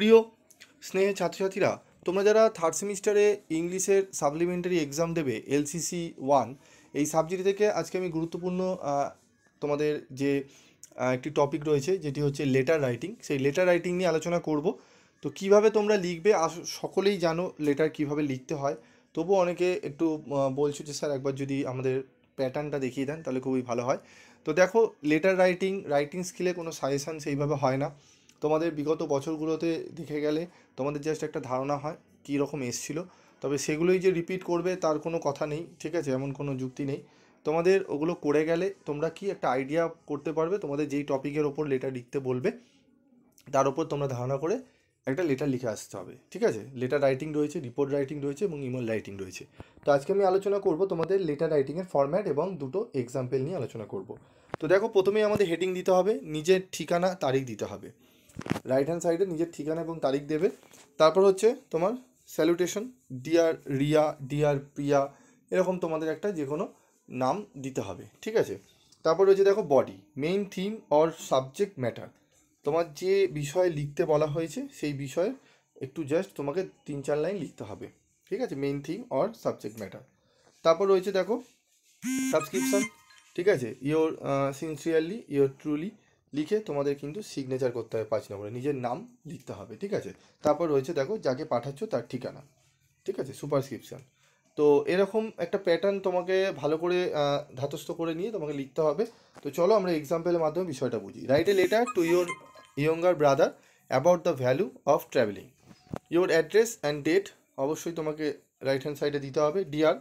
প্রিয় স্নেহের ছাত্রছাত্রীরা, তোমরা যারা থার্ড সেমিস্টারে ইংলিশের সাপ্লিমেন্টারি এক্সাম দেবে এলসিসি 1, এই সাবজেক্ট থেকে আজকে আমি গুরুত্বপূর্ণ তোমাদের যে একটি টপিক রয়েছে যেটি হচ্ছে লেটার রাইটিং, সেই লেটার রাইটিং নিয়ে আলোচনা করব। তো কিভাবে তোমরা লিখবে, সকলেই জানো লেটার কিভাবে লিখতে হয়, তবু অনেকে একটু বলছো যে স্যার একবার যদি আমাদের প্যাটার্নটা দেখিয়ে দেন তাহলে খুবই ভালো হয়। তো দেখো, লেটার রাইটিং স্কিলে কোনো সাজেশান সেইভাবে হয় না। তোমাদের বিগত বছরগুলোতে দেখে গেলে তোমাদের জাস্ট একটা ধারণা হয় কী রকম এসছিলো, তবে সেগুলোই যে রিপিট করবে তার কোনো কথা নেই, ঠিক আছে, এমন কোনো যুক্তি নেই। তোমাদের ওগুলো করে গেলে তোমরা কি একটা আইডিয়া করতে পারবে, তোমাদের যেই টপিকের ওপর লেটার লিখতে বলবে তার ওপর তোমরা ধারণা করে একটা লেটার লিখে আসতে হবে, ঠিক আছে। লেটার রাইটিং রয়েছে, রিপোর্ট রাইটিং রয়েছে এবং ইমেল রাইটিং রয়েছে। তো আজকে আমি আলোচনা করব তোমাদের লেটার রাইটিংয়ের ফরম্যাট এবং দুটো এক্সাম্পল নিয়ে আলোচনা করব। তো দেখো, প্রথমেই আমাদের হেডিং দিতে হবে, নিজের ঠিকানা তারিখ দিতে হবে। রাইট হ্যান্ড সাইডে নিজের ঠিকানা এবং তারিখ দেবে। তারপর হচ্ছে তোমার স্যালুটেশন, ডিয়ার রিয়া, ডিয়ার প্রিয়া, এরকম তোমাদের একটা যে কোনো নাম দিতে হবে, ঠিক আছে। তারপর হচ্ছে দেখো body, main theme or subject matter, তোমার যে বিষয়ে লিখতে বলা হয়েছে সেই বিষয়ে একটু জাস্ট তোমাকে 3-4 লাইন লিখতে হবে, ঠিক আছে, main theme or subject matter. তারপর রয়েছে দেখো সাবস্ক্রিপশন, ঠিক আছে, ইয়োর সিনসিয়ারলি, ইয়োর ট্রুলি লিখে তোমাদের কিন্তু সিগনেচার করতে হবে, 5 নম্বরে নিজের নাম লিখতে হবে, ঠিক আছে। তারপর রয়েছে দেখো যাকে পাঠাচ্ছ তার ঠিকানা, ঠিক আছে, সুপারস্ক্রিপশন। তো এরকম একটা প্যাটার্ন তোমাকে ভালো করে ধাতস্থ করে নিয়ে তোমাকে লিখতে হবে। তো চলো আমরা এক্সাম্পলের মাধ্যমে বিষয়টা বুঝি। Write a letter to your younger brother about the value of travelling, your address and date অবশ্যই তোমাকে রাইট হ্যান্ড সাইডে দিতে হবে। ডিয়ার,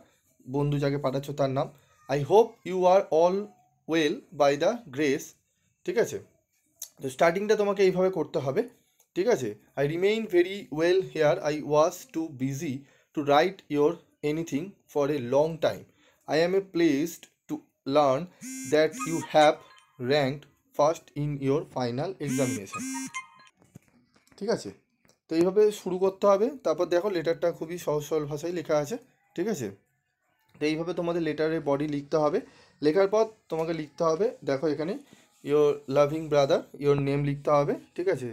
বন্ধু যাকে পাঠাচ্ছ তার নাম। I hope you are all well by the grace, ঠিক আছে। তো স্টার্টিংটা তোমাকে এইভাবে করতে হবে, ঠিক আছে। I remain very well here, I was too busy to write your anything for a long time, I am a pleased to learn that you have ranked first in your final examination, ঠিক আছে। তো এইভাবে শুরু করতে হবে। তারপর দেখো লেটারটা খুবই সহজ সরল ভাষায় লেখা আছে, ঠিক আছে। তো এইভাবে তোমাদের লেটারের বডি লিখতে হবে। লেখার পর তোমাকে লিখতে হবে, দেখো এখানে your loving brother, your name লিখতে হবে, ঠিক আছে।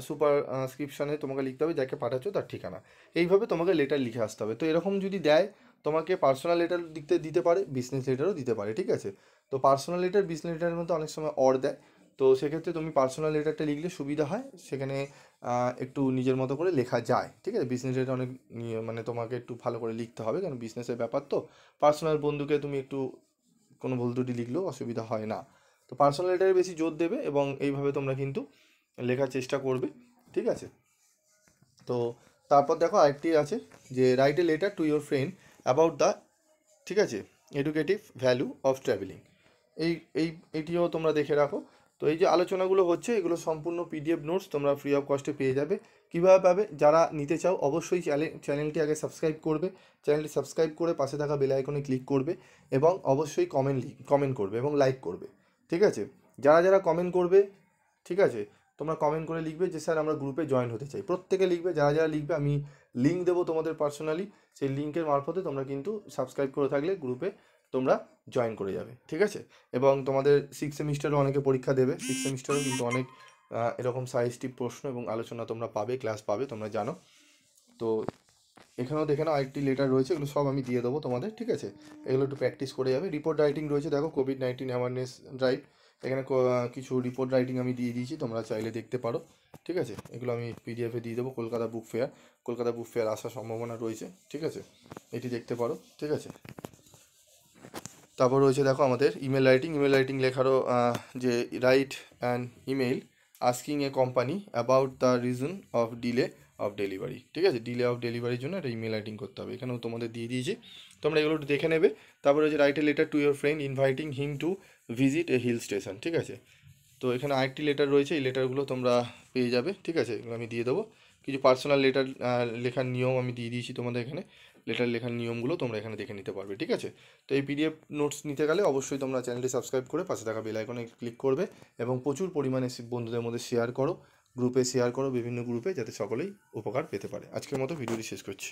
সুপারস্ক্রিপশনে তোমাকে লিখতে হবে যাকে পাঠাচ্ছ তার ঠিকানা। এইভাবে তোমাকে লেটার লিখে আসতে হবে। তো এরকম যদি দেয় তোমাকে পার্সোনাল লেটার দিতে পারে, বিজনেস লেটারও দিতে পারে, ঠিক আছে। তো পার্সোনাল লেটার বিজনেস লেটারের মধ্যে অনেক সময় অর দেয়, তো সেক্ষেত্রে তুমি পার্সোনাল লেটারটা লিখলে সুবিধা হয়, সেখানে একটু নিজের মতো করে লেখা যায়, ঠিক আছে। বিজনেস লেটার অনেক মানে তোমাকে একটু ভালো করে লিখতে হবে, কারণ বিজনেসের ব্যাপার। তো পার্সোনাল বন্ধুকে তুমি একটু কোনো ভুল ত্রুটি লিখলেও অসুবিধা হয় না। তো পার্সোনাল লেটারে বেশি জোর দেবে এবং এইভাবে তোমরা কিন্তু লেখার চেষ্টা করবে, ঠিক আছে। তো তারপর দেখো আরেকটি আছে যে right a letter to your friend about the, ঠিক আছে, এডুকেটিভ ভ্যালু অফ ট্রাভেলিং। এই এই এটিও তোমরা দেখে রাখো। তো এই যে আলোচনাগুলো হচ্ছে এগুলো সম্পূর্ণ পিডিএফ নোটস তোমরা ফ্রি অফ কস্টে পেয়ে যাবে। কীভাবে পাবে, যারা নিতে চাও অবশ্যই চ্যানেলটি আগে সাবস্ক্রাইব করবে, চ্যানেলটি সাবস্ক্রাইব করে পাশে থাকা বেল আইকনে ক্লিক করবে এবং অবশ্যই কমেন্ট করবে এবং লাইক করবে, ঠিক আছে। যারা যারা কমেন্ট করবে, ঠিক আছে, তোমরা কমেন্ট করে লিখবে যে স্যার আমরা গ্রুপে জয়েন হতে চাই, প্রত্যেকে লিখবে। যারা যারা লিখবে আমি লিঙ্ক দেবো তোমাদের পার্সোনালি, সেই লিঙ্কের মারফতে তোমরা কিন্তু সাবস্ক্রাইব করে থাকলে গ্রুপে তোমরা জয়েন করে যাবে, ঠিক আছে। এবং তোমাদের 6 সেমিস্টারও অনেকে পরীক্ষা দেবে, 6 সেমিস্টারও কিন্তু অনেক এরকম সাজেস্টিভ প্রশ্ন এবং আলোচনা তোমরা পাবে, ক্লাস পাবে, তোমরা জানো। তো এখানেও দেখে নাও আরেকটি লেটার রয়েছে, এগুলো সব আমি দিয়ে দেবো তোমাদের, ঠিক আছে। এগুলো একটু প্র্যাকটিস করে যাবে। রিপোর্ট রাইটিং রয়েছে, দেখো কোভিড-19 অ্যাওয়ারনেস ড্রাইভ, এখানে কিছু রিপোর্ট রাইটিং আমি দিয়ে দিয়েছি, তোমরা চাইলে দেখতে পারো, ঠিক আছে। এগুলো আমি পিডিএফে দিয়ে দেবো। কলকাতা বুক ফেয়ার আসার সম্ভাবনা রয়েছে, ঠিক আছে, এটি দেখতে পারো, ঠিক আছে। তারপর রয়েছে দেখো আমাদের ইমেল রাইটিং লেখারও যে write an email asking a company about the reason of delay of delivery, ঠিক আছে। ডিলে অফ ডেলিভারির জন্য একটা ইমেল রাইটিং করতে হবে, এখানেও তোমাদের দিয়ে দিয়েছি, তোমরা এগুলো একটু দেখে নেবে। তারপরে হচ্ছে write a letter to your friend inviting him to visit a hill station, ঠিক আছে। তো এখানে আরেকটি লেটার রয়েছে, এই লেটারগুলো তোমরা পেয়ে যাবে, ঠিক আছে, এগুলো আমি দিয়ে দেবো। কিছু পার্সোনাল লেটার লেখার নিয়ম আমি দিয়ে দিয়েছি তোমাদের এখানে, লেটার লেখার নিয়মগুলো তোমরা এখানে দেখে নিতে পারবে, ঠিক আছে। তো এই পিডিএফ নোটস নিতে গেলে অবশ্যই তোমরা চ্যানেলটি সাবস্ক্রাইব করে পাশে থাকা বেল আইকনে ক্লিক করবে এবং প্রচুর পরিমাণে বন্ধুদের মধ্যে শেয়ার করো, গ্রুপে শেয়ার করো, বিভিন্ন গ্রুপে, যাতে সকলেই উপকার পেতে পারে। আজকের মতো ভিডিওটি শেষ করছি।